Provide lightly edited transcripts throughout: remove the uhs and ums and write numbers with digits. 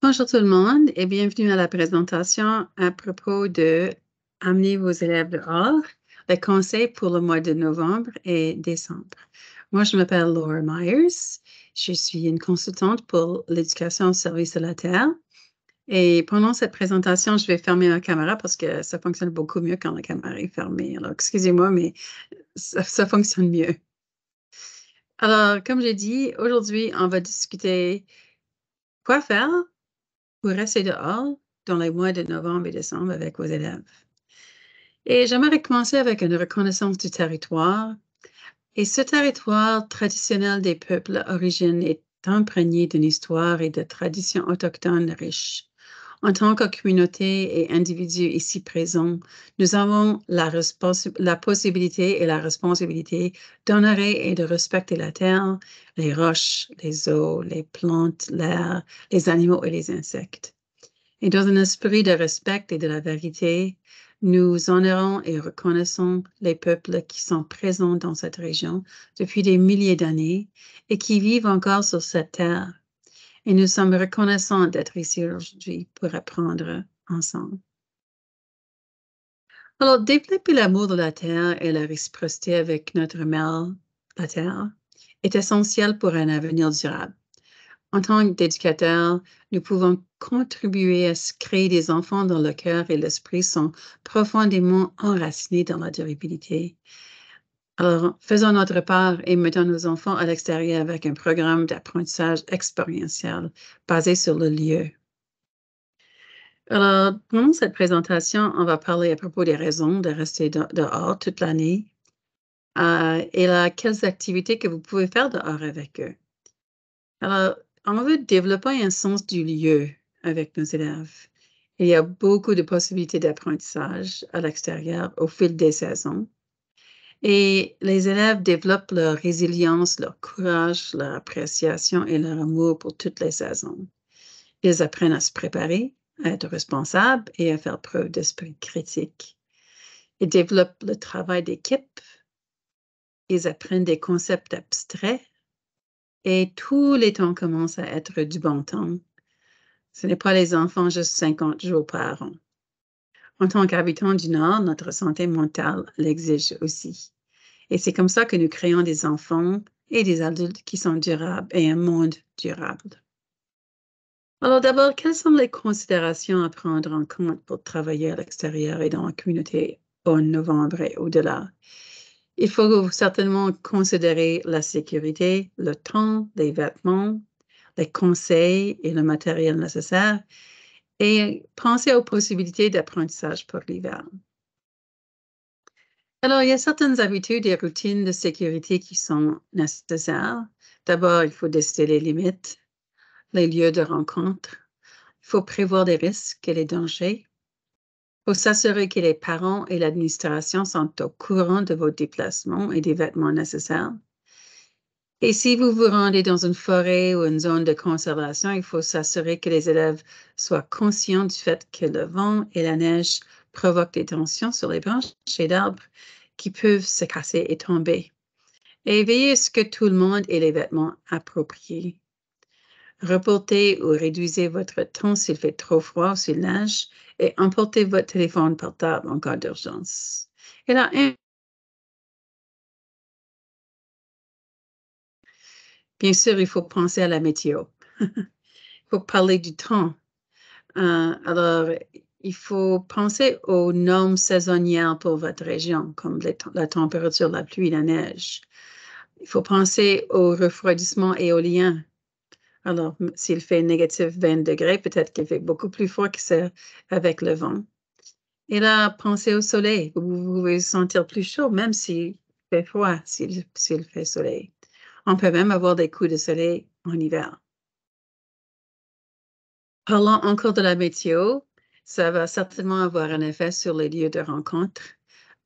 Bonjour tout le monde et bienvenue à la présentation à propos de amener vos élèves dehors, les conseils pour le mois de novembre et décembre. Moi, je m'appelle Laura Myers. Je suis une consultante pour l'éducation au service de la Terre. Et pendant cette présentation, je vais fermer ma caméra parce que ça fonctionne beaucoup mieux quand la caméra est fermée. Alors, excusez-moi, mais ça fonctionne mieux. Alors, comme j'ai dit, aujourd'hui, on va discuter quoi faire pour rester dehors dans les mois de novembre et décembre avec vos élèves. Et j'aimerais commencer avec une reconnaissance du territoire. Et ce territoire traditionnel des peuples origines est imprégné d'une histoire et de traditions autochtones riches. En tant que communauté et individus ici présents, nous avons la possibilité et la responsabilité d'honorer et de respecter la terre, les roches, les eaux, les plantes, l'air, les animaux et les insectes. Et dans un esprit de respect et de la vérité, nous honorons et reconnaissons les peuples qui sont présents dans cette région depuis des milliers d'années et qui vivent encore sur cette terre. Et nous sommes reconnaissants d'être ici aujourd'hui pour apprendre ensemble. Alors, développer l'amour de la terre et la réciprocité avec notre mère, la terre, est essentiel pour un avenir durable. En tant qu'éducateurs, nous pouvons contribuer à créer des enfants dont le cœur et l'esprit sont profondément enracinés dans la durabilité. Alors, faisons notre part et mettons nos enfants à l'extérieur avec un programme d'apprentissage expérientiel basé sur le lieu. Alors, pendant cette présentation, on va parler à propos des raisons de rester dehors toute l'année et quelles activités que vous pouvez faire dehors avec eux. Alors, on veut développer un sens du lieu avec nos élèves. Il y a beaucoup de possibilités d'apprentissage à l'extérieur au fil des saisons. Et les élèves développent leur résilience, leur courage, leur appréciation et leur amour pour toutes les saisons. Ils apprennent à se préparer, à être responsables et à faire preuve d'esprit critique. Ils développent le travail d'équipe. Ils apprennent des concepts abstraits. Et tous les temps commencent à être du bon temps. Ce n'est pas les enfants juste 50 jours par an. En tant qu'habitants du Nord, notre santé mentale l'exige aussi. Et c'est comme ça que nous créons des enfants et des adultes qui sont durables et un monde durable. Alors d'abord, quelles sont les considérations à prendre en compte pour travailler à l'extérieur et dans la communauté en novembre et au-delà? Il faut certainement considérer la sécurité, le temps, les vêtements, les conseils et le matériel nécessaire et penser aux possibilités d'apprentissage pour l'hiver. Alors, il y a certaines habitudes et routines de sécurité qui sont nécessaires. D'abord, il faut décider les limites, les lieux de rencontre. Il faut prévoir des risques et les dangers. Il faut s'assurer que les parents et l'administration sont au courant de vos déplacements et des vêtements nécessaires. Et si vous vous rendez dans une forêt ou une zone de conservation, il faut s'assurer que les élèves soient conscients du fait que le vent et la neige provoquent des tensions sur les branches et d'arbres qui peuvent se casser et tomber. Et veillez à ce que tout le monde ait les vêtements appropriés. Reportez ou réduisez votre temps s'il fait trop froid ou s'il neige et emportez votre téléphone portable en cas d'urgence. Et là, bien sûr, il faut penser à la météo. Il faut parler du temps. Alors, il faut penser aux normes saisonnières pour votre région, comme la température, la pluie, la neige. Il faut penser au refroidissement éolien. Alors, s'il fait négatif 20 degrés, peut-être qu'il fait beaucoup plus froid que ça avec le vent. Et là, pensez au soleil. Vous pouvez vous sentir plus chaud, même s'il fait froid, s'il fait soleil. On peut même avoir des coups de soleil en hiver. Parlons encore de la météo, ça va certainement avoir un effet sur les lieux de rencontre,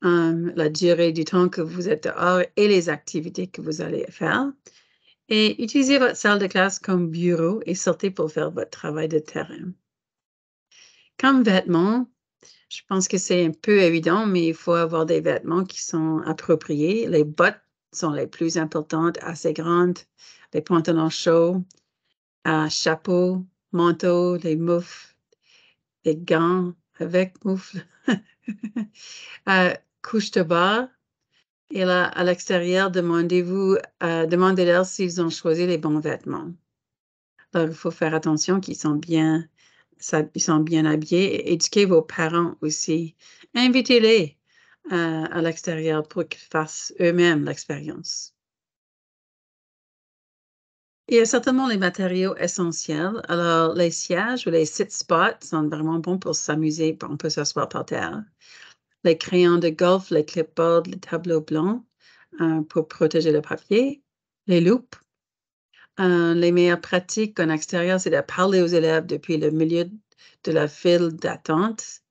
la durée du temps que vous êtes dehors et les activités que vous allez faire. Et utilisez votre salle de classe comme bureau et sortez pour faire votre travail de terrain. Comme vêtements, je pense que c'est un peu évident, mais il faut avoir des vêtements qui sont appropriés. Les bottes sont les plus importantes, assez grandes, les pantalons chauds, chapeau, manteaux, les moufles, les gants avec moufles, couche de bas. Et là, à l'extérieur, demandez-leur s'ils ont choisi les bons vêtements. Alors, il faut faire attention qu'ils sont ils sont bien habillés et éduquez vos parents aussi. Invitez-les à l'extérieur pour qu'ils fassent eux-mêmes l'expérience. Il y a certainement les matériaux essentiels. Alors, les sièges ou les sit spots sont vraiment bons pour s'amuser. On peut s'asseoir par terre. Les crayons de golf, les clipboards, les tableaux blancs pour protéger le papier. Les loupes. Les meilleures pratiques en extérieur, c'est de parler aux élèves depuis le milieu de la file d'attente,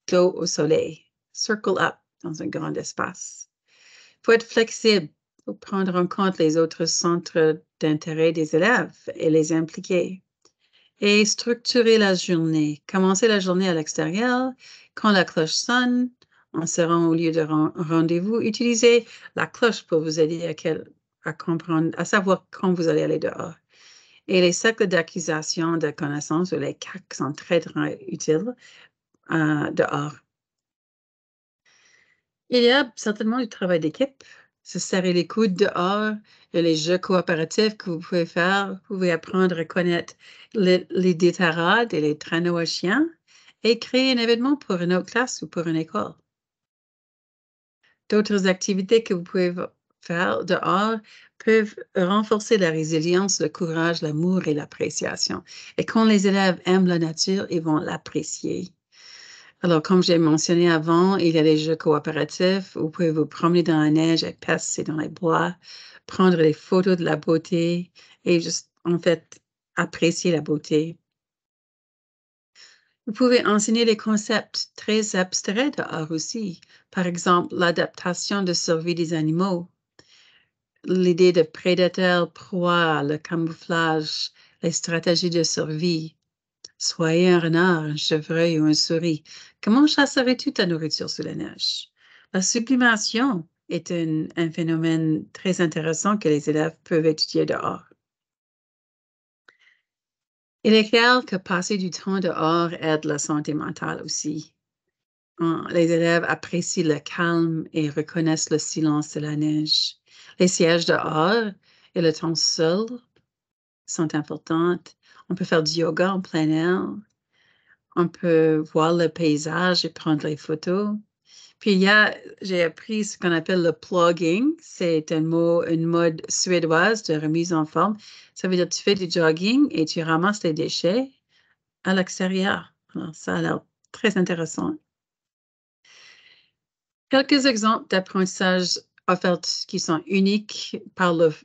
dos au soleil. Circle up dans un grand espace. Il faut être flexible pour prendre en compte les autres centres d'intérêt des élèves et les impliquer. Et structurer la journée. Commencer la journée à l'extérieur. Quand la cloche sonne, en se rend au lieu de rendez-vous, utilisez la cloche pour vous aider à comprendre, à savoir quand vous allez aller dehors. Et les cercles d'acquisition de connaissances ou les CAC sont très, très utiles dehors. Il y a certainement du travail d'équipe, se serrer les coudes dehors, et les jeux coopératifs que vous pouvez faire. Vous pouvez apprendre à connaître les détarades et les traîneaux à chiens et créer un événement pour une autre classe ou pour une école. D'autres activités que vous pouvez faire dehors peuvent renforcer la résilience, le courage, l'amour et l'appréciation. Et quand les élèves aiment la nature, ils vont l'apprécier. Alors, comme j'ai mentionné avant, il y a les jeux coopératifs. Vous pouvez vous promener dans la neige, passer dans les bois, prendre des photos de la beauté et juste, en fait, apprécier la beauté. Vous pouvez enseigner les concepts très abstraits dehors aussi. Par exemple, l'adaptation de survie des animaux, l'idée de prédateur, proie, le camouflage, les stratégies de survie. Soyez un renard, un chevreuil ou une souris. Comment chasserais-tu ta nourriture sous la neige? La sublimation est un phénomène très intéressant que les élèves peuvent étudier dehors. Il est clair que passer du temps dehors aide la santé mentale aussi. Les élèves apprécient le calme et reconnaissent le silence de la neige. Les sièges dehors et le temps seul sont importants. On peut faire du yoga en plein air. On peut voir le paysage et prendre les photos. Puis j'ai appris ce qu'on appelle le plugging. C'est une mode suédoise de remise en forme. Ça veut dire que tu fais du jogging et tu ramasses les déchets à l'extérieur. Alors, ça a l'air très intéressant. Quelques exemples d'apprentissage offerts qui sont uniques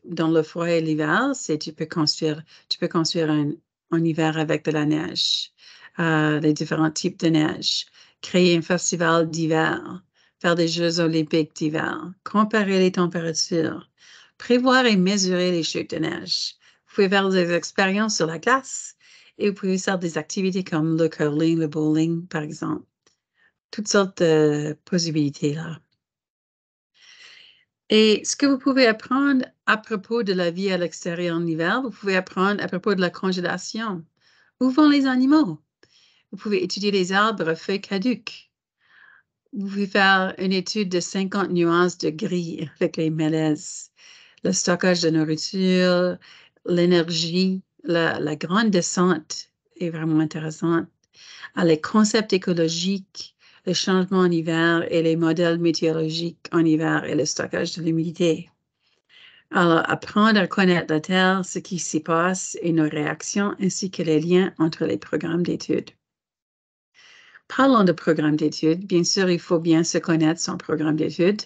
dans le froid et l'hiver, c'est tu peux construire un hiver avec de la neige, les différents types de neige, créer un festival d'hiver, faire des Jeux olympiques d'hiver, comparer les températures, prévoir et mesurer les chutes de neige. Vous pouvez faire des expériences sur la glace et vous pouvez faire des activités comme le curling, le bowling, par exemple. Toutes sortes de possibilités là. Et ce que vous pouvez apprendre à propos de la vie à l'extérieur en hiver, vous pouvez apprendre à propos de la congélation. Où vont les animaux? Vous pouvez étudier les arbres à feuilles caduques. Vous pouvez faire une étude de 50 nuances de gris avec les mélèzes, le stockage de nourriture, l'énergie, la grande descente est vraiment intéressante. Les concepts écologiques, le changement en hiver et les modèles météorologiques en hiver et le stockage de l'humidité. Alors, apprendre à connaître la Terre, ce qui s'y passe et nos réactions, ainsi que les liens entre les programmes d'études. Parlons de programme d'études. Bien sûr, il faut bien se connaître son programme d'études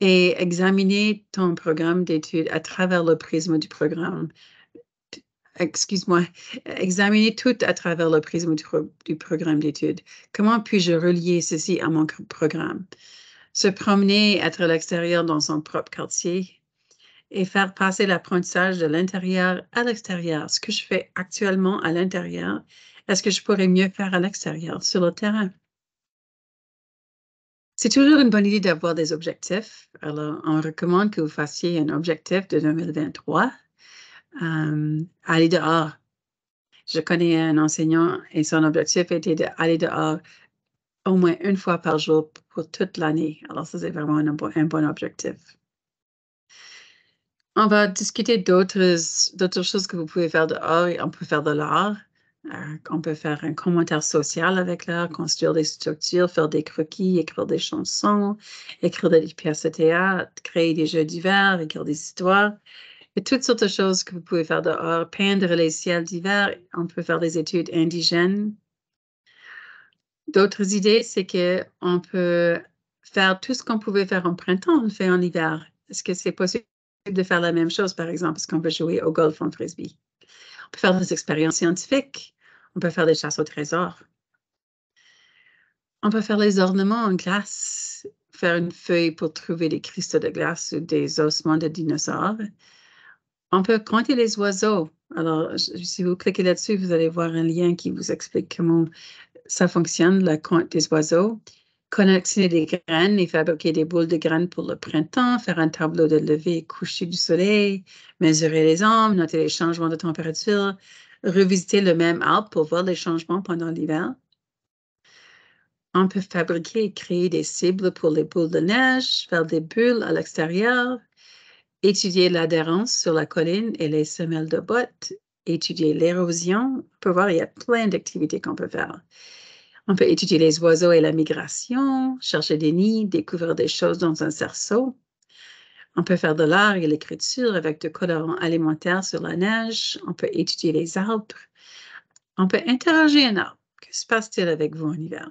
et examiner ton programme d'études à travers le prisme du programme. Excuse-moi, examiner tout à travers le prisme du programme d'études. Comment puis-je relier ceci à mon programme? Se promener, être à l'extérieur dans son propre quartier et faire passer l'apprentissage de l'intérieur à l'extérieur. Ce que je fais actuellement à l'intérieur, est-ce que je pourrais mieux faire à l'extérieur, sur le terrain? C'est toujours une bonne idée d'avoir des objectifs. Alors, on recommande que vous fassiez un objectif de 2023. Aller dehors. Je connais un enseignant et son objectif était d'aller dehors au moins une fois par jour pour toute l'année. Alors, ça, c'est vraiment un bon objectif. On va discuter d'autres choses que vous pouvez faire dehors. On peut faire de l'art. On peut faire un commentaire social avec l'art, construire des structures, faire des croquis, écrire des chansons, écrire des pièces de théâtre, créer des jeux d'hiver, écrire des histoires. Il y a toutes sortes de choses que vous pouvez faire dehors. Peindre les ciels d'hiver. On peut faire des études indigènes. D'autres idées, c'est qu'on peut faire tout ce qu'on pouvait faire en printemps, on le fait en hiver. Est-ce que c'est possible de faire la même chose, par exemple, parce qu'on peut jouer au golf en frisbee? On peut faire des expériences scientifiques. On peut faire des chasses au trésor. On peut faire les ornements en glace, faire une feuille pour trouver des cristaux de glace ou des ossements de dinosaures. On peut compter les oiseaux. Alors, si vous cliquez là-dessus, vous allez voir un lien qui vous explique comment ça fonctionne, le compte des oiseaux. Collectionner des graines et fabriquer des boules de graines pour le printemps, faire un tableau de lever et coucher du soleil, mesurer les ombres, noter les changements de température, revisiter le même arbre pour voir les changements pendant l'hiver. On peut fabriquer et créer des cibles pour les boules de neige, faire des bulles à l'extérieur, étudier l'adhérence sur la colline et les semelles de bottes, étudier l'érosion. On peut voir, il y a plein d'activités qu'on peut faire. On peut étudier les oiseaux et la migration, chercher des nids, découvrir des choses dans un cerceau. On peut faire de l'art et l'écriture avec de colorants alimentaires sur la neige. On peut étudier les arbres. On peut interroger un arbre. Que se passe-t-il avec vous en hiver?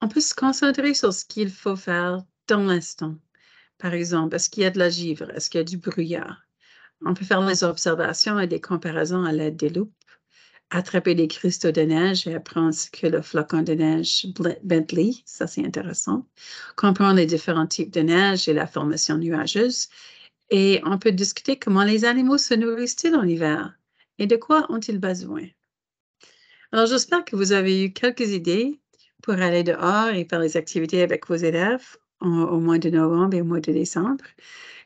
On peut se concentrer sur ce qu'il faut faire dans l'instant. Par exemple, est-ce qu'il y a de la givre? Est-ce qu'il y a du brouillard? On peut faire des observations et des comparaisons à l'aide des loupes. Attraper des cristaux de neige et apprendre ce que le flocon de neige Bentley, ça c'est intéressant. Comprendre les différents types de neige et la formation nuageuse. Et on peut discuter comment les animaux se nourrissent-ils en hiver et de quoi ont-ils besoin. Alors j'espère que vous avez eu quelques idées pour aller dehors et faire les activités avec vos élèves au mois de novembre et au mois de décembre.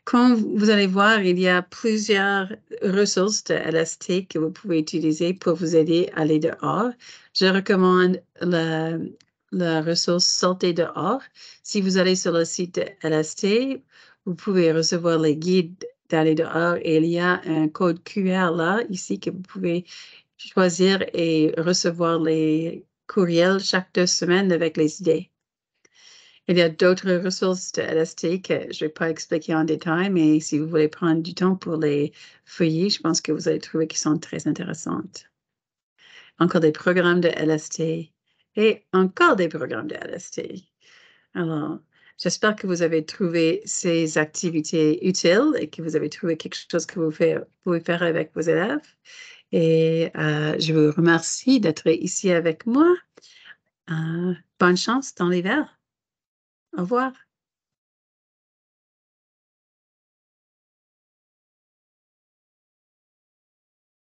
Comme vous allez voir, il y a plusieurs ressources de LST que vous pouvez utiliser pour vous aider à aller dehors. Je recommande la ressource Sortez dehors. Si vous allez sur le site de LST, vous pouvez recevoir les guides d'aller dehors et il y a un code QR là, ici, que vous pouvez choisir et recevoir les courriels chaque 2 semaines avec les idées. Il y a d'autres ressources de LST que je ne vais pas expliquer en détail, mais si vous voulez prendre du temps pour les feuiller, je pense que vous allez trouver qu'ils sont très intéressantes. Encore des programmes de LST et encore des programmes de LST. Alors, j'espère que vous avez trouvé ces activités utiles et que vous avez trouvé quelque chose que vous pouvez faire avec vos élèves. Et je vous remercie d'être ici avec moi. Bonne chance dans l'hiver. Au revoir.